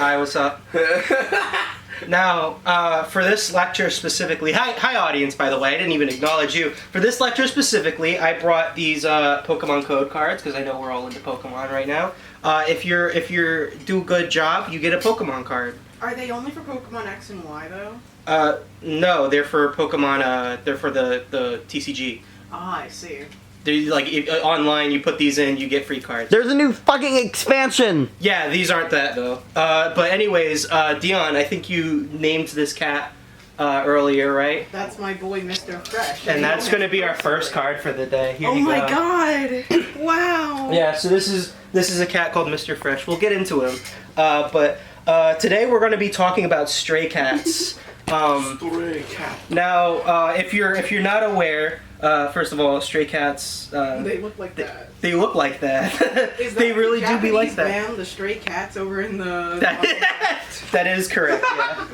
Hi, what's up? Now, for this lecture specifically, hi audience, by the way, I didn't even acknowledge you. For this lecture specifically, I brought these Pokemon code cards, because I know we're all into Pokemon right now. If you do a good job, you get a Pokemon card. Are they only for Pokemon X and Y, though? No, they're for Pokemon, they're for the TCG. Ah, I see. They're, like, online, you put these in, you get free cards. There's a new fucking expansion! Yeah, these aren't that, though. But anyways, Deion, I think you named this cat earlier, right? That's my boy, Mr. Fresh. And that's going to be our first card for the day. Here oh you my go. God! Wow! Yeah, so this is a cat called Mr. Fresh. We'll get into him. But today we're going to be talking about stray cats. Stray cat. Now, if you're not aware, first of all, stray cats. They look like that. They look like that. Is that they really the do be like that. Band, the Stray Cats over in the. That is correct. Yeah.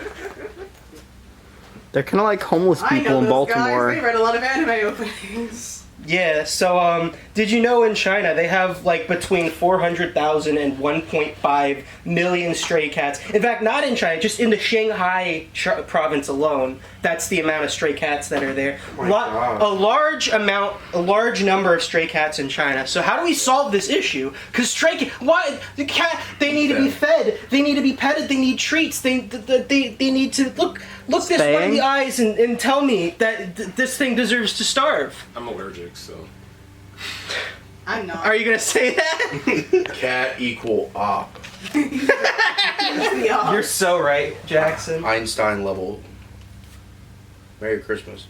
They're kind of like homeless I people know in those Baltimore. Guys. They read a lot of anime openings. Yeah, so, did you know in China they have, like, between 400,000 and 1.5 million stray cats? In fact, not in China, just in the Shanghai province alone, that's the amount of stray cats that are there. God. A large number of stray cats in China. So how do we solve this issue? Because the cat, they need to be fed, they need to be petted, they need treats, they need to, look this right in the eyes and tell me that this thing deserves to starve. I'm allergic, so. I'm not. Are you gonna say that? Cat equal op. You're so right, Jackson. Einstein level. Merry Christmas.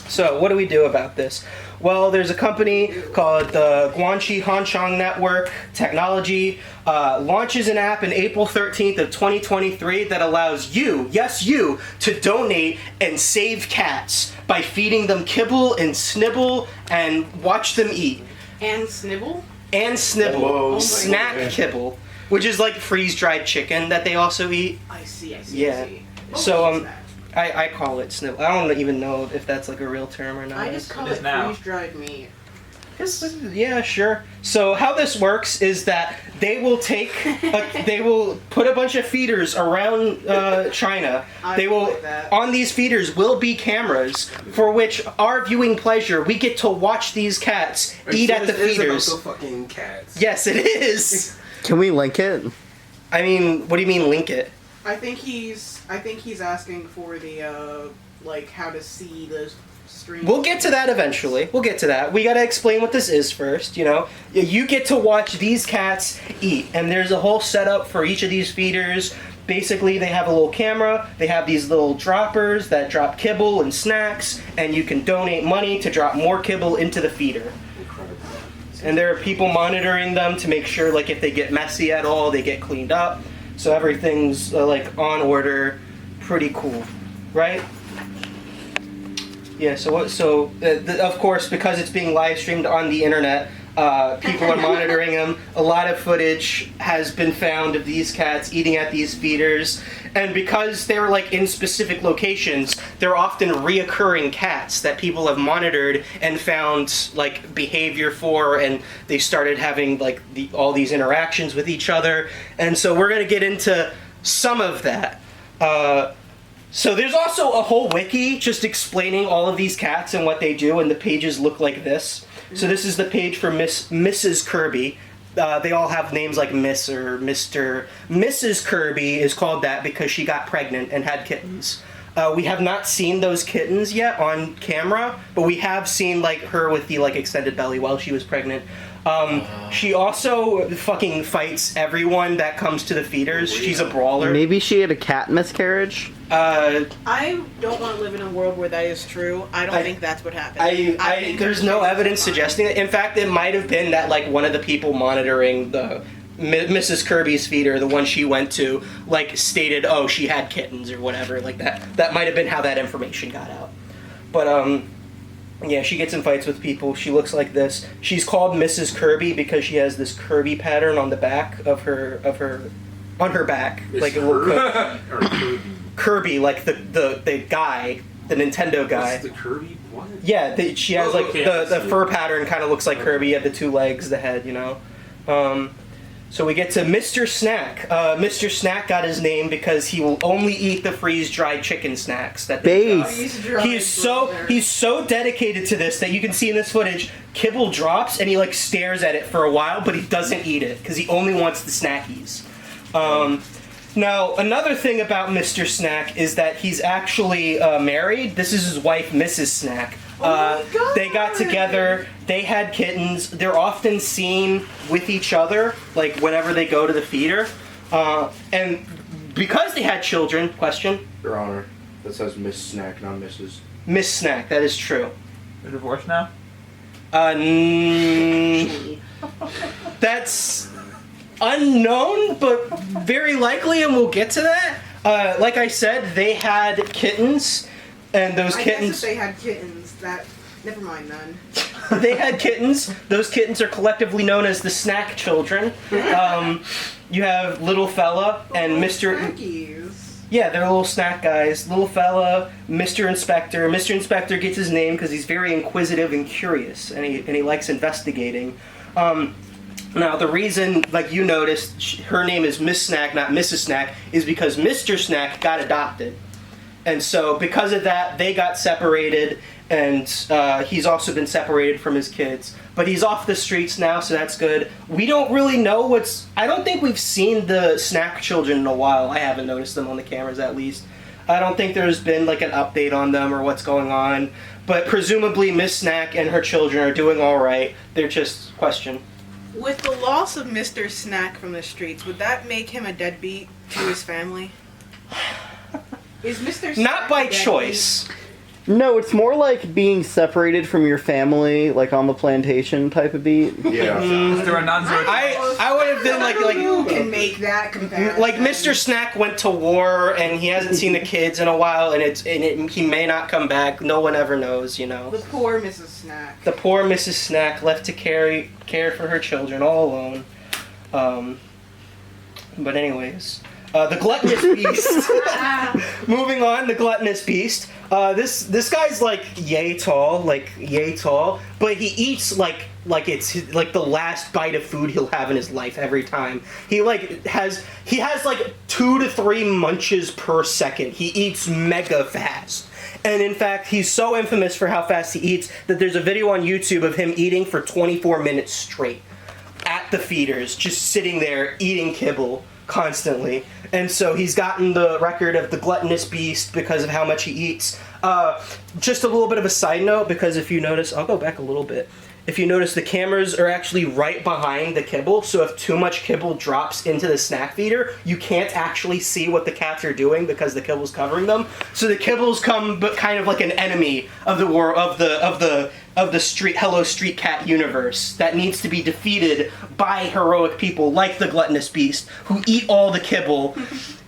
So, what do we do about this? Well, there's a company called the Guangxi Hanshang Network Technology, launches an app in April 13th of 2023 that allows you, yes you, to donate and save cats by feeding them kibble and snibble and watch them eat. And Snibble? And snibble. Whoa. Oh Snack God. kibble, which is like freeze-dried chicken that they also eat. I see. Yeah. I see. So, What is that? I call it snibble. I don't even know if that's like a real term or not. I just call It it is now. freeze-dried meat. Yeah, sure. So how this works is that they will they will put a bunch of feeders around China. I like that. On these feeders will be cameras for which our viewing pleasure, we get to watch these cats eat at the feeders. Fucking cats. Yes, it is. Can we link it? I mean, what do you mean link it? I think he's asking for the like how to see the stream. We'll get to that eventually. We'll get to that. We gotta explain what this is first, you know? You get to watch these cats eat, and there's a whole setup for each of these feeders. Basically, they have a little camera, they have these little droppers that drop kibble and snacks, and you can donate money to drop more kibble into the feeder. And there are people monitoring them to make sure, like, if they get messy at all, they get cleaned up. So everything's, like, on order. Pretty cool, right? Yeah, of course, because it's being live streamed on the internet, people are monitoring them. A lot of footage has been found of these cats eating at these feeders. And because they're like in specific locations, they're often reoccurring cats that people have monitored and found like behavior for, and they started having like all these interactions with each other. And so we're gonna get into some of that. So there's also a whole wiki just explaining all of these cats and what they do, and the pages look like this. So this is the page for Mrs. Kirby. They all have names like Miss or Mr. Mrs. Kirby is called that because she got pregnant and had kittens. We have not seen those kittens yet on camera, but we have seen like her with the like extended belly while she was pregnant. She also fucking fights everyone that comes to the feeders. She's a brawler. Maybe she had a cat miscarriage? I don't want to live in a world where that is true. I don't think that's what happened. I think there's no evidence suggesting it. In fact, it might have been that like one of the people monitoring the Mrs. Kirby's feeder, the one she went to, like stated, oh, she had kittens or whatever, like that. That might have been how that information got out. But yeah, she gets in fights with people. She looks like this. She's called Mrs. Kirby because she has this Kirby pattern on the back of her on her back, like a little Kirby, like the guy, the Nintendo guy. What's the Kirby? What? Yeah, she has like okay, the fur pattern kind of looks like Kirby. You have the two legs, the head, you know. So we get to Mr. Snack. Mr. Snack got his name because he will only eat the freeze-dried chicken snacks that they drop. He's so dedicated to this that you can see in this footage, kibble drops and he like stares at it for a while, but he doesn't eat it because he only wants the snackies. Now, another thing about Mr. Snack is that he's actually married. This is his wife, Mrs. Snack. They got together, they had kittens, they're often seen with each other, like whenever they go to the feeder. And because they had children, question? Your Honor, that says Miss Snack, not Mrs. Miss Snack, that is true. They're divorced now? That's unknown, but very likely, and we'll get to that. Like I said, they had kittens, and those kittens... guess if they had kittens, that... Never mind, none. They had kittens. Those kittens are collectively known as the Snack Children. You have Little Fella and Mr. Snackies. Yeah, they're little snack guys. Little Fella, Mr. Inspector. Mr. Inspector gets his name because he's very inquisitive and curious, and he likes investigating. Now, the reason, like you noticed, her name is Miss Snack, not Mrs. Snack, is because Mr. Snack got adopted. And so, because of that, they got separated, and he's also been separated from his kids. But he's off the streets now, so that's good. We don't really know I don't think we've seen the Snack Children in a while. I haven't noticed them on the cameras, at least. I don't think there's been, like, an update on them or what's going on. But presumably, Miss Snack and her children are doing all right. They're just question. With the loss of Mr. Snack from the streets, would that make him a deadbeat to his family? Is Mr. Snack Not by a deadbeat? choice. No, it's more like being separated from your family, like on the plantation type of beat. Yeah. There are nuns. I would have been Who can make that comparison? like Mr. Snack went to war and he hasn't seen the kids in a while, and he may not come back. No one ever knows, you know. The poor Mrs. Snack. The poor Mrs. Snack left to care for her children all alone. But anyways, the gluttonous beast. Moving on, the gluttonous beast. This guy's like yay tall, but he eats like it's like the last bite of food he'll have in his life every time. He has like 2 to 3 munches per second. He eats mega fast. And in fact, he's so infamous for how fast he eats that there's a video on YouTube of him eating for 24 minutes straight at the feeders, just sitting there eating kibble constantly. And so he's gotten the record of the gluttonous beast because of how much he eats. Just a little bit of a side note, because if you notice, I'll go back a little bit. If you notice, the cameras are actually right behind the kibble, so if too much kibble drops into the snack feeder, you can't actually see what the cats are doing because the kibble's covering them. So the kibbles come but kind of like an enemy of the war of the street Hello Street Cat universe that needs to be defeated by heroic people like the gluttonous beast who eat all the kibble,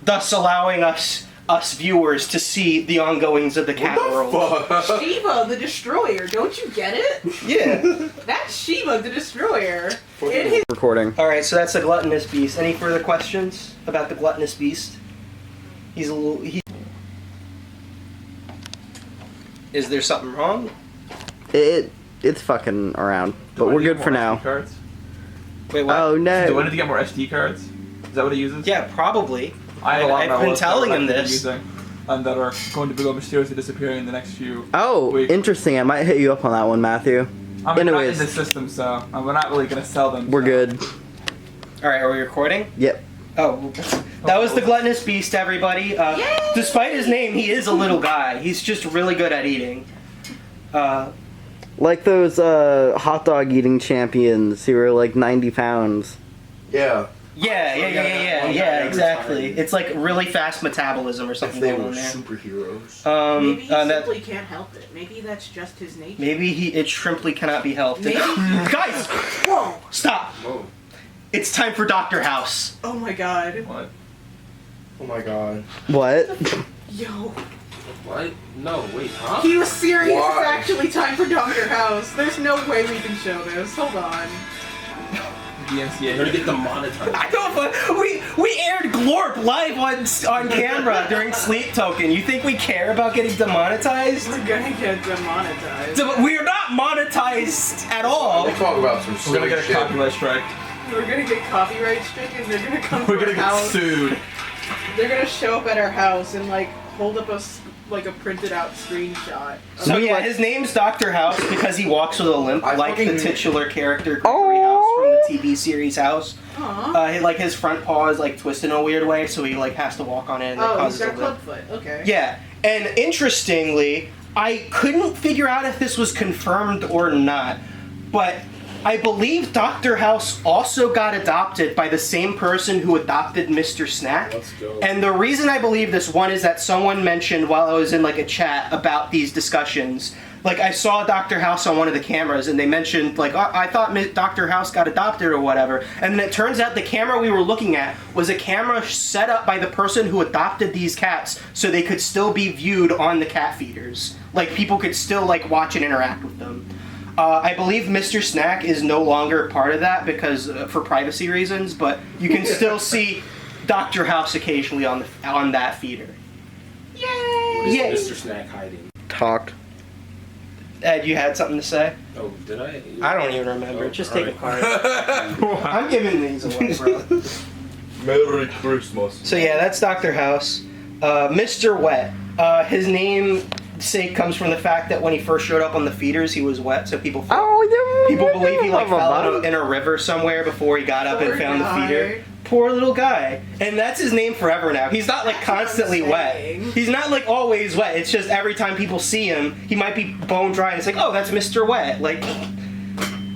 thus allowing us viewers to see the ongoings of the cat world. Shiva the Destroyer, don't you get it? Yeah. That's Shiva the Destroyer. Recording. Alright, so that's the gluttonous beast. Any further questions about the gluttonous beast? Is there something wrong? It's fucking around, but we're good for now. Cards? Wait, what? Oh Do I no. need to get more SD cards? Is that what he uses? Yeah, probably. I've been telling him this. And that are going to go mysteriously disappearing in the next few Oh, weeks. interesting. I might hit you up on that one, Matthew. I'm not in Anyways, the system, so we're not really going to sell them. we're so. good. Alright, are we recording? Yep. Oh, that was the gluttonous beast, everybody. Despite his name, he is a little guy. He's just really good at eating. Like those hot dog eating champions who are like 90 pounds. Yeah. Yeah, exactly. It's like really fast metabolism or If something they going were on there. superheroes. Maybe he that simply can't help it. Maybe that's just his nature. maybe it shrimply cannot be helped. Maybe. Guys, Whoa! stop! Whoa. It's time for Dr. House. Oh my god. What? Oh my god. What? Yo. What? No, wait, huh? He was serious. Why? It's actually time for Dr. House. There's no way we can show this. Hold on. DMCA. You're gonna get demonetized. I don't. But we aired Glorp live on camera during Sleep Token. You think we care about getting demonetized? We're gonna get demonetized. We are not monetized at all. We'll talk about some We're going to silly get a shit. copyright strike. We're gonna get copyright stricken. They're gonna come We're to gonna our get house. sued. They're gonna show up at our house and like hold up a printed out screenshot. So yeah, his name's Dr. House because he walks with a limp, I like the fucking- titular character Gregory House from the TV series House. Aww. Like his front paw is like twisted in a weird way, so he like has to walk on it and it Oh, he's causes a got limp. clubfoot. Okay. Yeah, and interestingly, I couldn't figure out if this was confirmed or not, but I believe Dr. House also got adopted by the same person who adopted Mr. Snack. Let's go. And the reason I believe this, one, is that someone mentioned while I was in like a chat about these discussions, like I saw Dr. House on one of the cameras and they mentioned like, oh, I thought Dr. House got adopted or whatever. And then it turns out the camera we were looking at was a camera set up by the person who adopted these cats so they could still be viewed on the cat feeders. Like people could still like watch and interact with them. I believe Mr. Snack is no longer part of that because for privacy reasons, but you can still see Dr. House occasionally on that feeder. Yay! Yeah. Mr. Snack hiding? Talked. Ed, you had something to say? Oh, did I? I don't even remember. Oh, Just take a alright. card. I'm giving these away, bro. Merry Christmas. So yeah, that's Dr. House. Mr. Wet. His name sake comes from the fact that when he first showed up on the feeders, he was wet, so people believe he like fell in a river somewhere before he got up and Poor found guy. the feeder. Poor little guy. And that's his name forever now. He's not like That's what I'm constantly wet. saying. He's not like always wet. It's just every time people see him, he might be bone dry and it's like, oh, that's Mr. Wet. Like,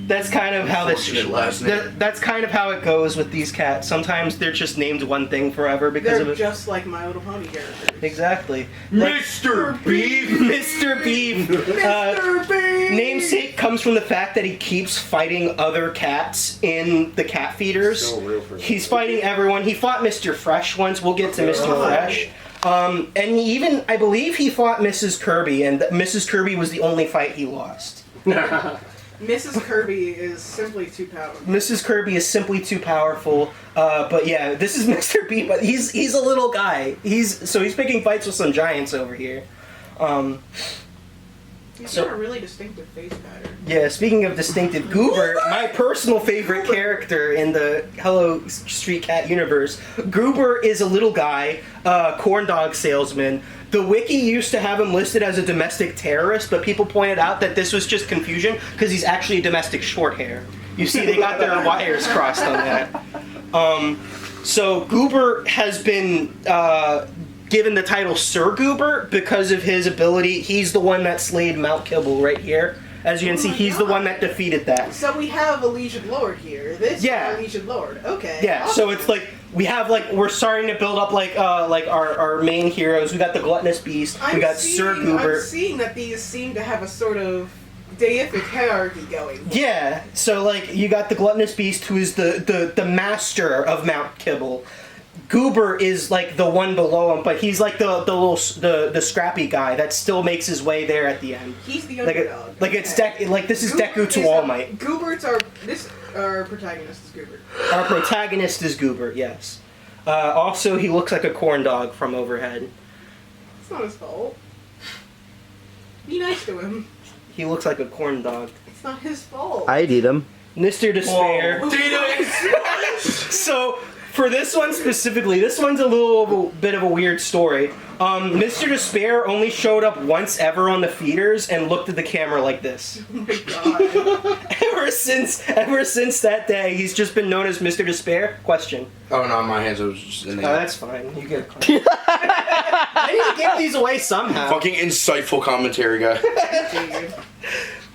that's kind of how this. Unfortunate last name. That's kind of how it goes with these cats. Sometimes they're just named one thing forever because They're of it. just like My Little Pony characters. Exactly. Like, Mr. Beef. Mr. Beef. Mr. Bean! Namesake comes from the fact that he keeps fighting other cats in the cat feeders. So real for He's fighting everyone. He fought Mr. Fresh once. We'll get to Mr. God. Fresh. And he even, I believe he fought Mrs. Kirby, and Mrs. Kirby was the only fight he lost. Mrs. Kirby is simply too powerful. Mrs. Kirby is simply too powerful. But yeah, this is Mr. B, but he's a little guy. He's picking fights with some giants over here. He's So- got a really distinctive face pattern. Yeah, speaking of distinctive, Goober, my personal favorite character in the Hello Street Cat universe. Goober is a little guy, corn dog salesman. The wiki used to have him listed as a domestic terrorist, but people pointed out that this was just confusion because he's actually a domestic short hair. You see, they got their wires crossed on that. So Goober has been given the title Sir Goober because of his ability. He's the one that slayed Mount Kibble right here. As you can see, my he's the God. one that defeated that. So we have a Legion Lord here. This Yeah. is a Legion Lord. Okay. Yeah, awesome. so it's like we're starting to build up like our main heroes. We got the gluttonous beast. We got Sir Goober. I'm seeing that these seem to have a sort of deific hierarchy going. Yeah, so like you got the gluttonous beast, who is the master of Mount Kibble. Goober is like the one below him, but he's like the scrappy guy that still makes his way there at the end. He's the Like underdog. this is Goober Deku to is All a- Might. Goober's our protagonist is Goober. Our protagonist is Goober. Yes. Also, he looks like a corn dog from overhead. It's not his fault. Be nice to him. He looks like a corn dog. It's not his fault. I'd eat him. Mr. Despair. So, for this one specifically, this one's a little bit of a weird story. Mr. Despair only showed up once ever on the feeders and looked at the camera like this. Oh my god. Ever since that day, he's just been known as Mr. Despair. Question. Oh no, my hands. I was just in Oh, there. that's fine. You get a card. I need to give these away somehow. Fucking insightful commentary guy. Dude.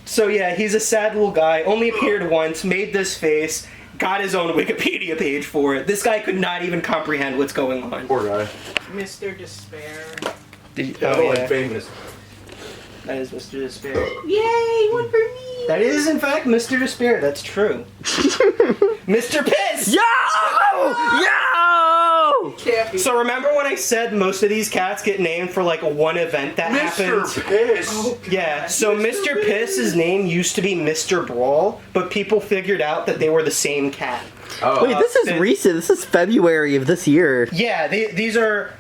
So yeah, he's a sad little guy. Only appeared once. Made this face. Got his own Wikipedia page for it. This guy could not even comprehend what's going on. Poor guy. Mr. Despair. Oh, yeah. famous. That is Mr. Despair. Yay, one for me! That is, in fact, Mr. Despair. That's true. Mr. Piss! Yo! Yo! Can't be. So remember when I said most of these cats get named for like one event that happened? Mr. Piss. Oh, God. Yeah, so Mr. Piss's name used to be Mr. Brawl, but people figured out that they were the same cat. Oh. Wait, this is recent. This is February of this year. Yeah, these are...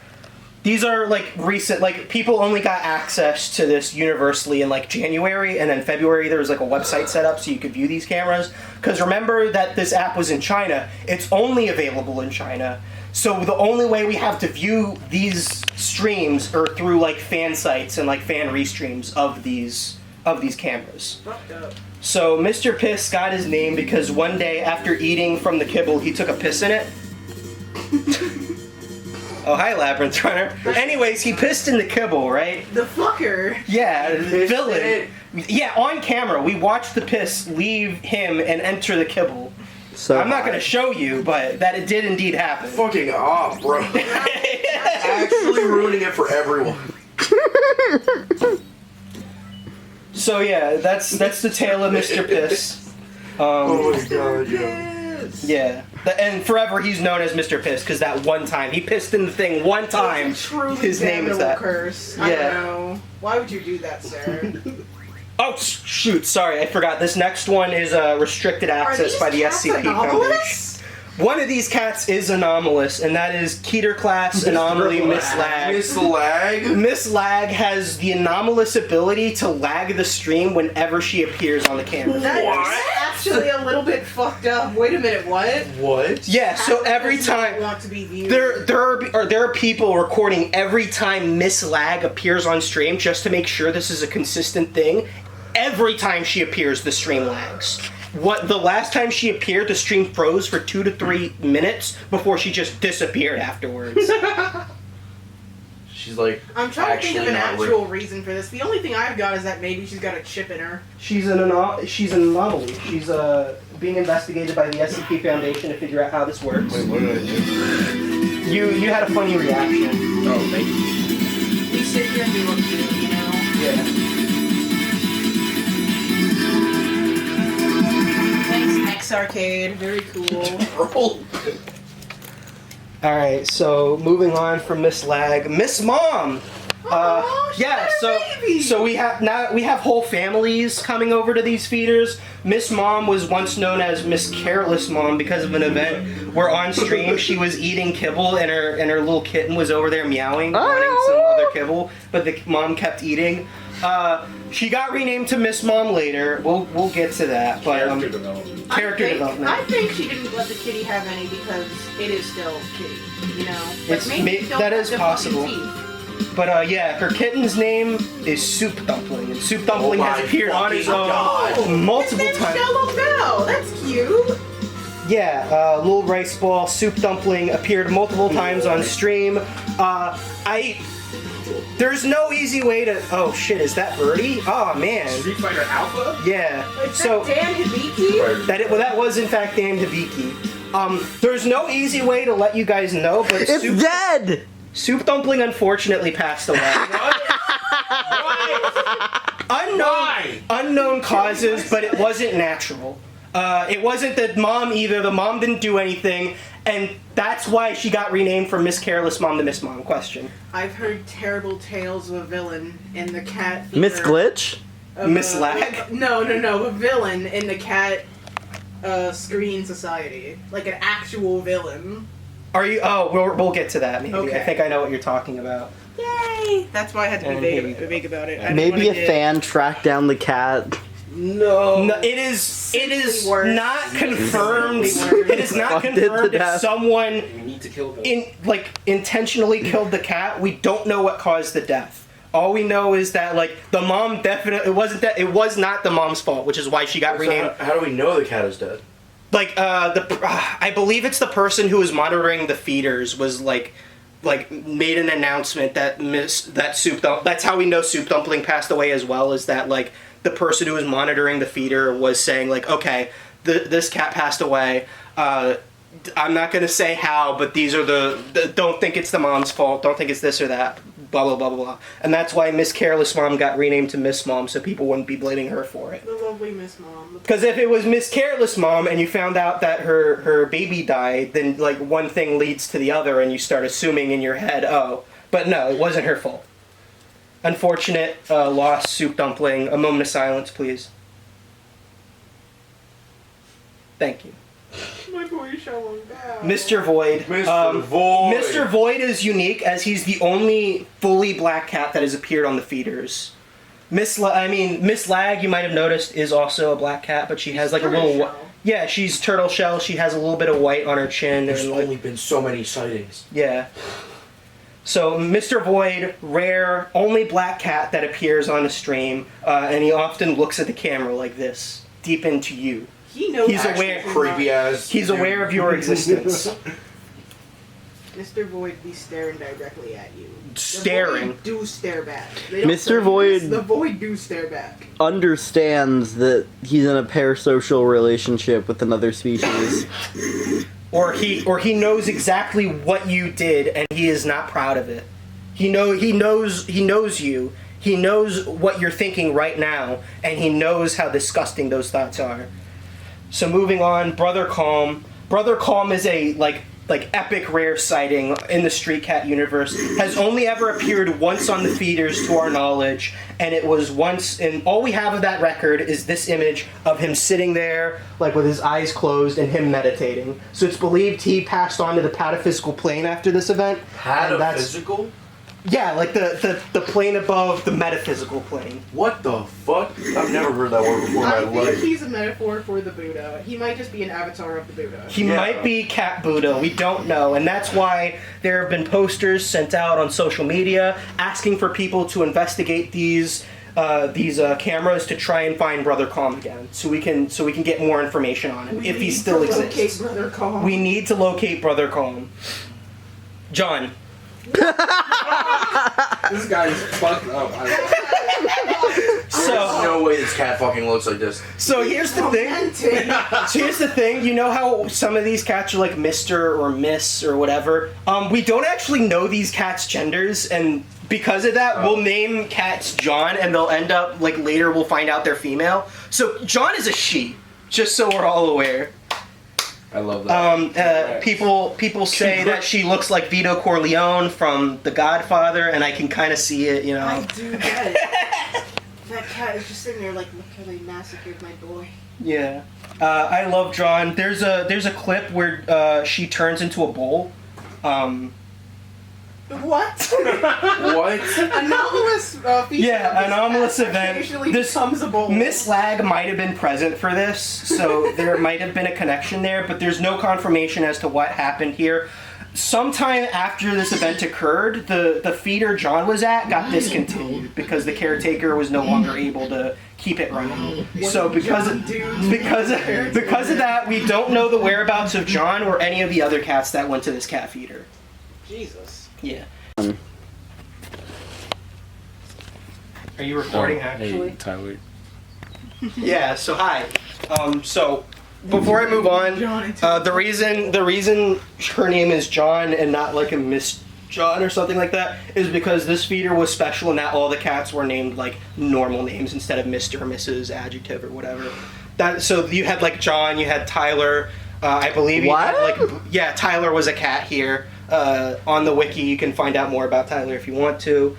These are like recent, like people only got access to this universally in like January, and then February there was like a website set up so you could view these cameras. Because remember that this app was in China, it's only available in China. So the only way we have to view these streams are through like fan sites and like fan restreams of these cameras. Fucked up. So Mr. Piss got his name because one day after eating from the kibble, he took a piss in it. Oh, hi, Labyrinth Runner. Anyways, he pissed in the kibble, right? The fucker. Yeah, villain. Yeah, on camera. We watched the piss leave him and enter the kibble. So I'm not going to show you, but that it did indeed happen. Fucking off, bro. Actually ruining it for everyone. So yeah, that's the tale of Mr. Piss. Oh my god, yeah. Yeah, and forever he's known as Mr. Piss because that one time he pissed in the thing one time. Truly His name is that. curse. Yeah. I don't know. Why would you do that, sir? Oh shoot! Sorry, I forgot. This next one is restricted access by the SCP Foundation. One of these cats is anomalous, and that is Keter Class Anomaly Miss Lag. Miss Lag? Miss Lag has the anomalous ability to lag the stream whenever she appears on the camera. That is actually a little bit fucked up. Wait a minute, what? What? Yeah, so Half the every person time don't want to be viewed. there are people recording every time Miss Lag appears on stream just to make sure this is a consistent thing. Every time she appears, the stream lags. The last time she appeared, the stream froze for 2 to 3 minutes before she just disappeared afterwards. She's like, I'm trying to think of an not real. actual reason for this. The only thing I've got is that maybe she's got a chip in her. She's an anomaly. She's being investigated by the SCP Foundation to figure out how this works. Wait, what did I do? You had a funny reaction. Oh, thank you. We sit here and we look cute, you know? Yeah. Thanks, X Arcade. Very cool. All right. So moving on from Miss Lag, Miss Mom. Aw, she's Yeah, got a baby. so we have whole families coming over to these feeders. Miss Mom was once known as Miss Careless Mom because of an event where on stream she was eating kibble and her little kitten was over there meowing, wanting some other kibble, but the mom kept eating. She got renamed to Miss Mom later. We'll get to that, but Character development. character development. I think she didn't let the kitty have any because it is still kitty, you know? Like, It's maybe don't that have is the fucking possible. teeth. But yeah, her kitten's name is Soup Dumpling, and Soup Dumpling Oh has my appeared on his own God. multiple His name's times. Jello Bell. That's cute. Yeah, Little Rice Ball, Soup Dumpling appeared multiple times on stream. There's no easy way to. Oh shit, is that Birdie? Oh man. Street Fighter Alpha? Yeah. Is So that Dan Hibiki? that was in fact Dan Hibiki. There's no easy way to let you guys know, but it's dead. Soup Dumpling unfortunately passed away. Unknown causes, but it wasn't natural. It wasn't the mom either. The mom didn't do anything, and that's why she got renamed from Miss Careless Mom to Miss Mom. Question. I've heard terrible tales of a villain in the cat. Miss feeder Glitch? of Miss a- Lag? No, a villain in the cat screen society, like an actual villain. Are you? Oh, we'll get to that. Maybe. Okay. I think I know what you're talking about. Yay! That's why I had to be And vague about it. I didn't Maybe wanna a fan tracked down the cat. No. No, it is worse. not confirmed. Simply worse. It is not Fucked it to confirmed if death. someone You need to kill them. intentionally killed the cat. We don't know what caused the death. All we know is that the mom definitely it was not the mom's fault, which is why she got renamed. How do we know the cat is dead? I believe it's the person who was monitoring the feeders was made an announcement that that's how we know Soup Dumpling passed away as well, is that the person who was monitoring the feeder was saying okay, this cat passed away. I'm not gonna say how, but these are don't think it's the mom's fault, don't think it's this or that, blah blah blah blah blah. And that's why Miss Careless Mom got renamed to Miss Mom, so people wouldn't be blaming her for it. The lovely Miss Mom. Because if it was Miss Careless Mom and you found out that her baby died, then one thing leads to the other and you start assuming in your head, oh. But no, it wasn't her fault. Unfortunate loss, Soup Dumpling. A moment of silence, please. Thank you. My boy showing back. Mr. Void. Mr. Void. Mr. Void is unique as he's the only fully black cat that has appeared on the feeders. Miss Lag, you might have noticed, is also a black cat, but she has like a little. Shell. Yeah, she's turtle shell. She has a little bit of white on her chin. There's and only been so many sightings. yeah. So Mr. Void, rare, only black cat that appears on the stream, and he often looks at the camera like this, deep into you. He knows. He's actually aware- from Creepy mine. ass. He's aware of your existence. Mr. Void be staring directly at you. Staring. The Void do stare back. They don't Mr. say Void- this, the Void do stare back. Understands that he's in a parasocial relationship with another species. Or he knows exactly what you did, and he is not proud of it. He knows you. He knows what you're thinking right now, and he knows how disgusting those thoughts are. So moving on, Brother Calm. Brother Calm is a like epic rare sighting in the street cat universe. Has only ever appeared once on the feeders to our knowledge, and it was once, and all we have of that record is this image of him sitting there like with his eyes closed and him meditating. So it's believed he passed on to the pataphysical plane after this event. Had and a that's- physical? Yeah, like the plane above the metaphysical plane. What the fuck? I've never heard that word before in I my think life. he's a metaphor for the Buddha. He might just be an avatar of the Buddha. He Yeah. might be Cat Buddha, we don't know, and that's why there have been posters sent out on social media asking for people to investigate these cameras to try and find Brother Calm again, so we can get more information on him if he still exists. Locate Brother Calm. We need to locate Brother Calm. John. This guy's fucked up. There's So no way this cat fucking looks like this. here's the thing. Romantic. So here's the thing, you know how some of these cats are like Mr. or Miss or whatever? We don't actually know these cats' genders, and because of that, we'll name cats John, and they'll end up, like, later we'll find out they're female. So John is a she, just so we're all aware. I love that. People say that she looks like Vito Corleone from The Godfather, and I can kind of see it, you know. I do get it. That cat is just sitting there like, look how they massacred my boy. Yeah. I love John. There's a clip where she turns into a bull. What? What? Anomalous feature. Yeah, anomalous event. Occasionally This becomes a bowl. Miss Lag might have been present for this, so there might have been a connection there, but there's no confirmation as to what happened here. Sometime after this event occurred, the feeder John was at got discontinued because the caretaker was no longer able to keep it running. So because of that, we don't know the whereabouts of John or any of the other cats that went to this cat feeder. Jesus. Yeah. Are you recording actually? Tyler. Yeah, so hi. So before I move on, the reason her name is John and not like a Miss John or something like that is because this feeder was special and not all the cats were named like normal names instead of Mr. or Mrs. adjective or whatever. So you had like John, you had Tyler, I believe you had like Tyler was a cat here. On the wiki you can find out more about Tyler if you want to.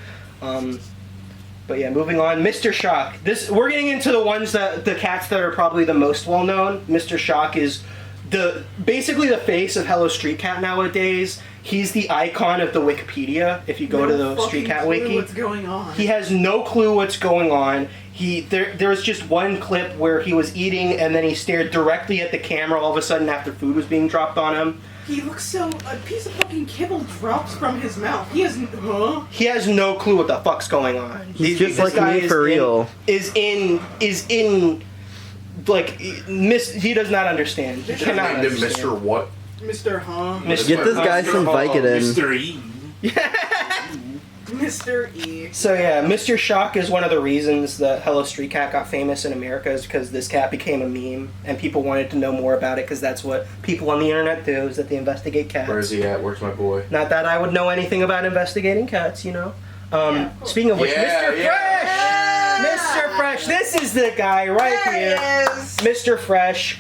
But yeah, moving on. Mr. Shock. We're getting into the ones the cats that are probably the most well known. Mr. Shock is basically the face of Hello Street Cat nowadays. He's the icon of the Wikipedia. If you go to the Street Cat wiki, What's going on? he has no clue what's going on. There's just one clip where he was eating and then he stared directly at the camera all of a sudden after food was being dropped on him. He looks so. A piece of fucking kibble drops from his mouth. He has. Huh? He has no clue what the fuck's going on. He's just This like guy me for real. Is in like he does not understand. He cannot Named him understand. Mr. What? Mr. Huh? Mr. Get this guy some Vicodin. Mr. E. Mr. E. So yeah, Mr. Shock is one of the reasons that Hello Street Cat got famous in America is because this cat became a meme and people wanted to know more about it because that's what people on the internet do is that they investigate cats. Where is he at? Where's my boy? Not that I would know anything about investigating cats, you know. Speaking of which, Yeah, Mr. yeah. Fresh! Mr. Fresh, this is the guy right here. Yes. Mr. Fresh.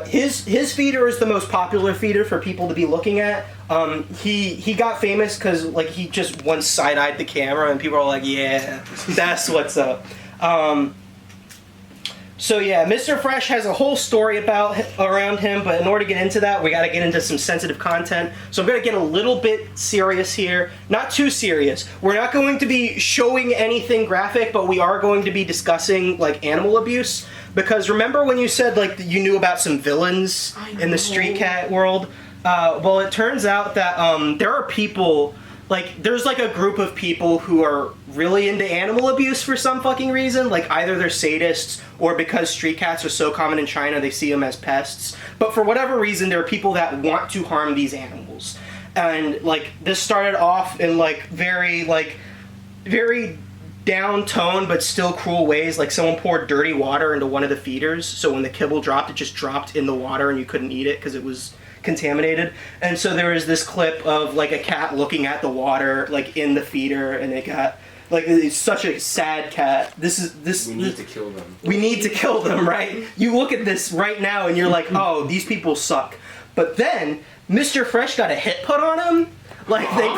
His feeder is the most popular feeder for people to be looking at. He got famous because like he just once side-eyed the camera and people are like, yeah, that's what's up. So yeah, Mr. Fresh has a whole story around him, but in order to get into that, we got to get into some sensitive content. So I'm going to get a little bit serious here. Not too serious. We're not going to be showing anything graphic, but we are going to be discussing like animal abuse. Because remember when you said like you knew about some villains in the street cat world? Well, it turns out that there are people. Like, there's, like, a group of people who are really into animal abuse for some fucking reason. Like, either they're sadists, or because street cats are so common in China, they see them as pests. But for whatever reason, there are people that want to harm these animals. And, like, this started off in, very down-toned but still cruel ways. Like, someone poured dirty water into one of the feeders, so when the kibble dropped, it just dropped in the water and you couldn't eat it because it was contaminated. And so there was this clip of like a cat looking at the water like in the feeder, and it got like, it's such a sad cat. We need to kill them. We need to kill them, right? You look at this right now and you're like, oh, these people suck. But then Mr. Fresh got a hit put on him. Like they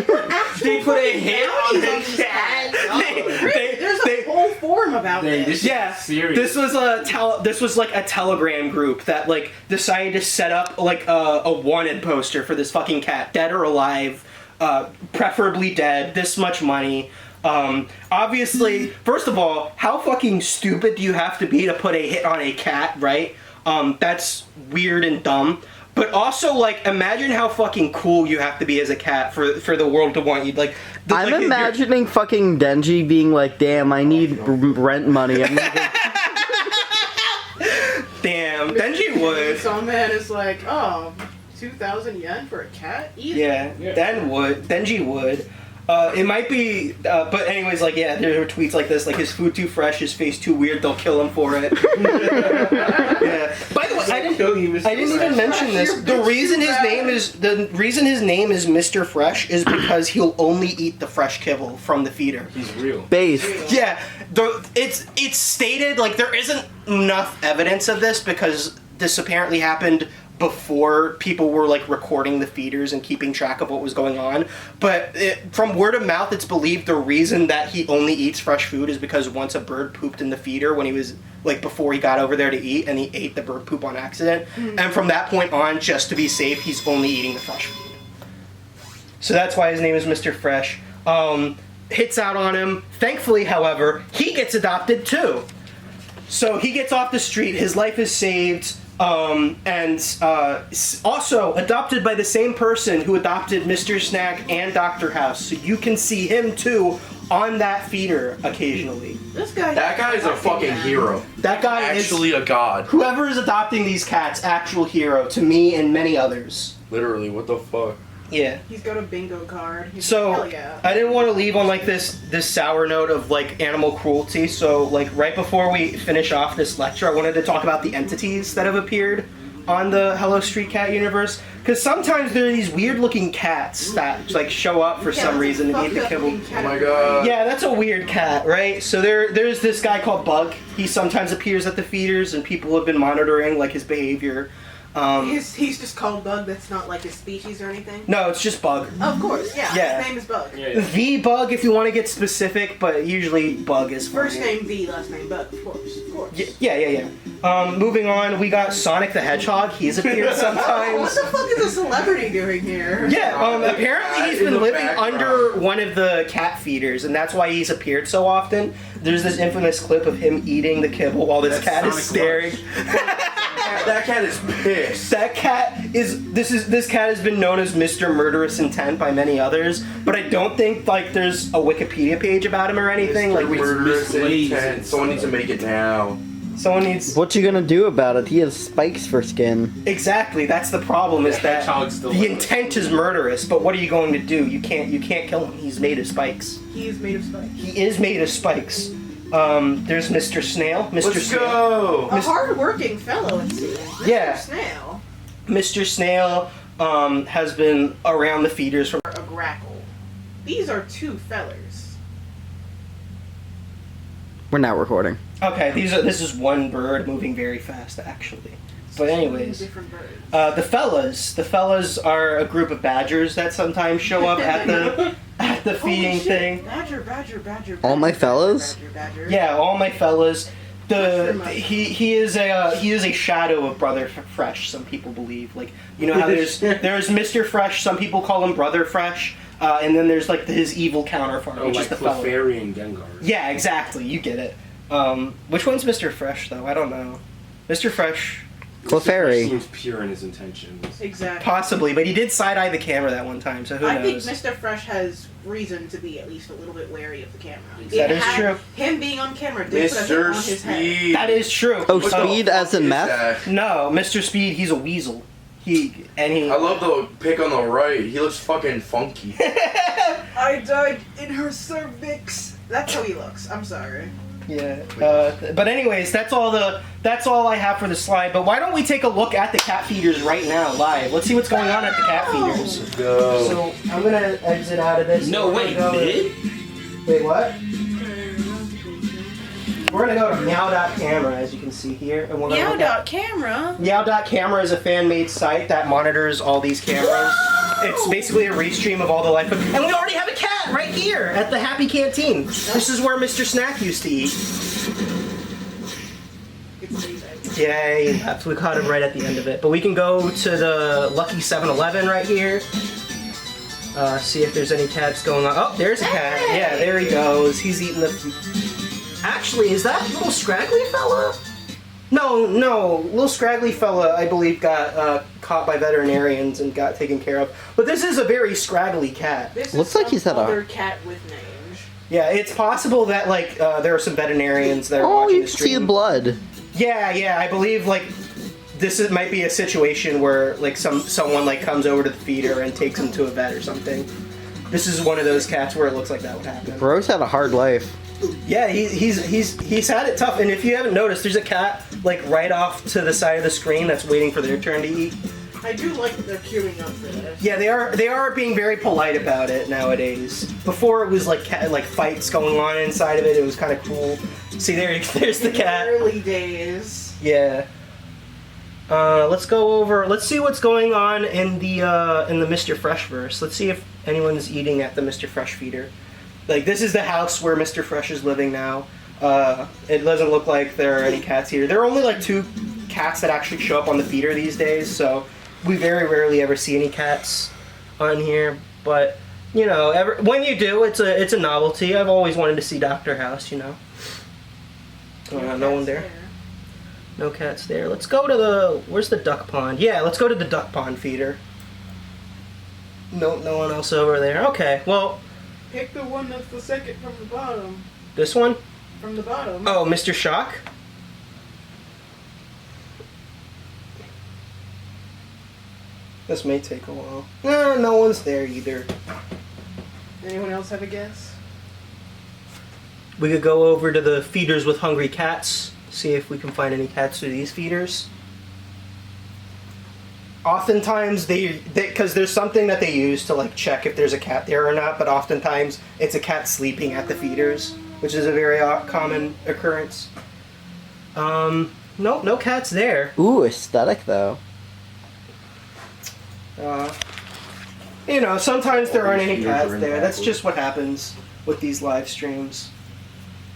put a hit on the cat. There's a whole forum about this. Yeah, this was like a Telegram group that like decided to set up like a wanted poster for this fucking cat, dead or alive, preferably dead. This much money. Obviously, first of all, how fucking stupid do you have to be to put a hit on a cat, right? That's weird and dumb. But also, like, imagine how fucking cool you have to be as a cat for the world to want you. Like, I'm imagining fucking Denji being like, "Damn, I need rent money." Damn, Denji would. Some man is like, oh, 2,000 yen for a cat? Easy. Yeah, Denji would. It might be, but anyways, like, yeah, there are tweets like this, like, his food too fresh, his face too weird, they'll kill him for it. Yeah. By the way, I didn't even mention this. The reason his name is Mr. Fresh is because he'll only eat the fresh kibble from the feeder. He's real. Based. Yeah, it's stated, like, there isn't enough evidence of this because this apparently happened before people were like recording the feeders and keeping track of what was going on. But from word of mouth, it's believed the reason that he only eats fresh food is because once a bird pooped in the feeder when he was like before he got over there to eat, and he ate the bird poop on accident. And from that point on, just to be safe, he's only eating the fresh food. So that's why his name is Mr. Fresh. Hits out on him. Thankfully, however, he gets adopted too. So he gets off the street, his life is saved. And also adopted by the same person who adopted Mr. Snack and Dr. House. So you can see him too on that feeder occasionally. That guy is a fucking hero. That guy actually is a god. whoever is adopting these cats, actual hero to me and many others. Literally, what the fuck? Yeah. He's got a bingo card. He's So like, hell yeah. I didn't want to leave on like this sour note of like animal cruelty. So like right before we finish off this lecture, I wanted to talk about the entities that have appeared on the Hello Street Cat universe. Because sometimes there are these weird looking cats that like show up for some reason and eat the kibble. Oh my god. Yeah, that's a weird cat, right? So there's this guy called Bug. He sometimes appears at the feeders, and people have been monitoring like his behavior. He's just called Bug. That's not like his species or anything. No, it's just Bug. Of course, yeah. Yeah. His name is Bug. The Bug, if you want to get specific, but usually Bug is fine. First name V, last name Bug. Of course. Yeah. Moving on, we got Sonic the Hedgehog. He's appeared sometimes. What the fuck is a celebrity doing here? Yeah, apparently he's been living under one of the cat feeders, and that's why he's appeared so often. There's this infamous clip of him eating the kibble while this cat is staring. That cat is pissed. This cat has been known as Mr. Murderous Intent by many others, but I don't think like there's a Wikipedia page about him or anything. Like Murderous intent. Someone needs to make it now. Someone needs. What you gonna do about it? He has spikes for skin. Exactly. That's the problem. Is that the intent is murderous, but what are you going to do? You can't kill him. He's made of spikes. He is made of spikes. He is made of spikes. There's Mr. Snail. Let's go. A hard-working fellow, it seems. Mr. Yeah. Snail. Mr. Snail has been around the feeders from. A grackle. These are two fellers. We're not recording. Okay, this is one bird moving very fast, actually. But anyways, Different birds. the fellas are a group of badgers that sometimes show up at the feeding thing. Badger. All my fellas? Badger. Yeah, all my fellas. He is a shadow of Brother Fresh. Some people believe, like, you know how there's Mr. Fresh. Some people call him Brother Fresh, and then there's like his evil counterpart, which is the fellow. Clefairy and Gengar. Yeah, exactly. You get it. Which one's Mr. Fresh though? I don't know. Mr. Fresh. Clefairy. Seems pure in his intentions. Exactly. Possibly, but he did side-eye the camera that one time, so who I think knows? Mr. Fresh has reason to be at least a little bit wary of the camera. That is true. Him being on camera did put a hit Mr. on his head. Speed. That is true. Oh, Speed as in meth? No, Mr. Speed, he's a weasel. He. I love the pic on the right. He looks fucking funky. I died in her cervix. That's how he looks. I'm sorry. Yeah. But anyways, that's all I have for the slide. But why don't we take a look at the cat feeders right now, live? Let's see what's going on at the cat feeders. Let's go. So I'm gonna exit out of this. No, wait, mid? Wait, what? We're gonna go to Meow.camera, as you can see here, and we're gonna look at Camera. Meow.camera is a fan-made site that monitors all these cameras. It's basically a restream of all the life. And we already have a cat right here at the Happy Canteen. This is where Mr. Snack used to eat. Yay, we caught him right at the end of it. But we can go to the Lucky 7-Eleven right here. See if there's any cats going on. Oh, there's a cat. Yeah, there he goes. He's eating the... Actually, is that little scraggly fella? No, little scraggly fella, I believe, got caught by veterinarians and got taken care of. But this is a very scraggly cat. This Looks is like he's had a- other cat with mange. Yeah, it's possible that like there are some veterinarians that are Oh, watching you the can stream. see the blood. Yeah, I believe like might be a situation where like someone like comes over to the feeder and takes him to a vet or something. This is one of those cats where it looks like that would happen. Bro's had a hard life. Yeah, he's had it tough. And if you haven't noticed, there's a cat like right off to the side of the screen that's waiting for their turn to eat. I do like that they're queuing up for this. Yeah, they are being very polite about it nowadays. Before it was like fights going on inside of it. It was kind of cool. See, there's the cat. Early days. Yeah. Let's go over. Let's see what's going on in the Mr. Fresh verse. Let's see if anyone's eating at the Mr. Fresh feeder. Like, this is the house where Mr. Fresh is living now. It doesn't look like there are any cats here. There are only like 2 cats that actually show up on the feeder these days, so we very rarely ever see any cats on here. But you know, when you do, it's a novelty. I've always wanted to see Dr. House. You know. No one there. No cats there. Let's go to where's the duck pond? Yeah, let's go to the duck pond feeder. No one else over there. Okay, well. Pick the one that's the second from the bottom. This one? From the bottom. Oh, Mr. Shock? This may take a while. No one's there either. Anyone else have a guess? We could go over to the feeders with hungry cats, see if we can find any cats through these feeders. Oftentimes because there's something that they use to like check if there's a cat there or not, but oftentimes it's a cat sleeping at the feeders, which is a very common occurrence. No cats there. Ooh, aesthetic though. You know, sometimes there aren't any cats there. That's just what happens with these live streams.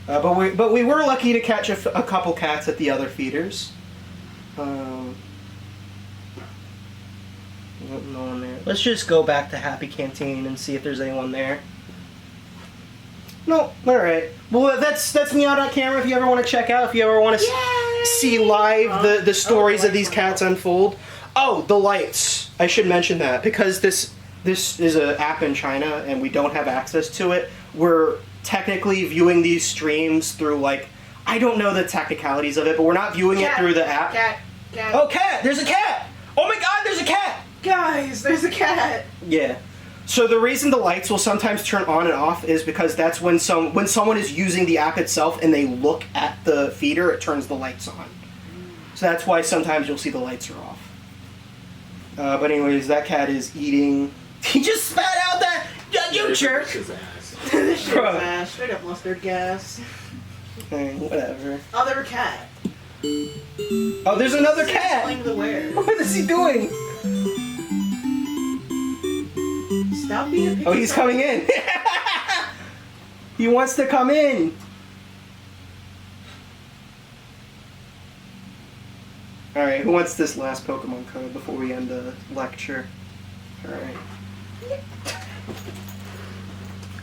But we were lucky to catch a couple cats at the other feeders. No one there. Let's just go back to Happy Canteen and see if there's anyone there. No, alright. Well, that's Meow.camera if you ever want to check out, if you ever want to see live the stories of these cats unfold. Oh, the lights. I should mention that, because this is an app in China and we don't have access to it. We're technically viewing these streams through, like, I don't know the technicalities of it, but we're not viewing it through the app. Cat. Oh, cat! There's a cat! Oh my god, there's a cat! Guys, there's a cat! Yeah. So the reason the lights will sometimes turn on and off is because that's when someone is using the app itself and they look at the feeder, it turns the lights on. So that's why sometimes you'll see the lights are off. But anyways, that cat is eating. He just spat out that you jerk. This shit was ass. Straight up mustard gas. Whatever. Other cat. Oh, there's another cat. Playing the where? What is he doing? Stop being a picky. Oh, he's coming in. He wants to come in. All right, who wants this last Pokemon code before we end the lecture? All right.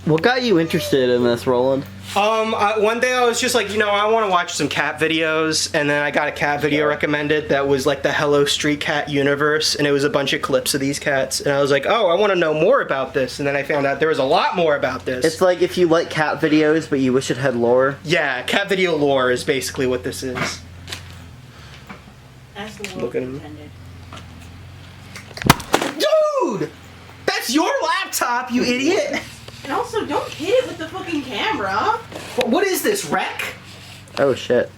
What got you interested in this, Roland? One day I was just like, I want to watch some cat videos, and then I got a cat video recommended that was like the Hello Street Cat universe, and it was a bunch of clips of these cats, and I was like, oh, I want to know more about this, and then I found out there was a lot more about this. It's like if you like cat videos, but you wish it had lore. Yeah, cat video lore is basically what this is. As the Look world at him. intended. Dude! That's your laptop, you idiot! And also, don't hit it with the fucking camera. What is this, wreck? Oh shit.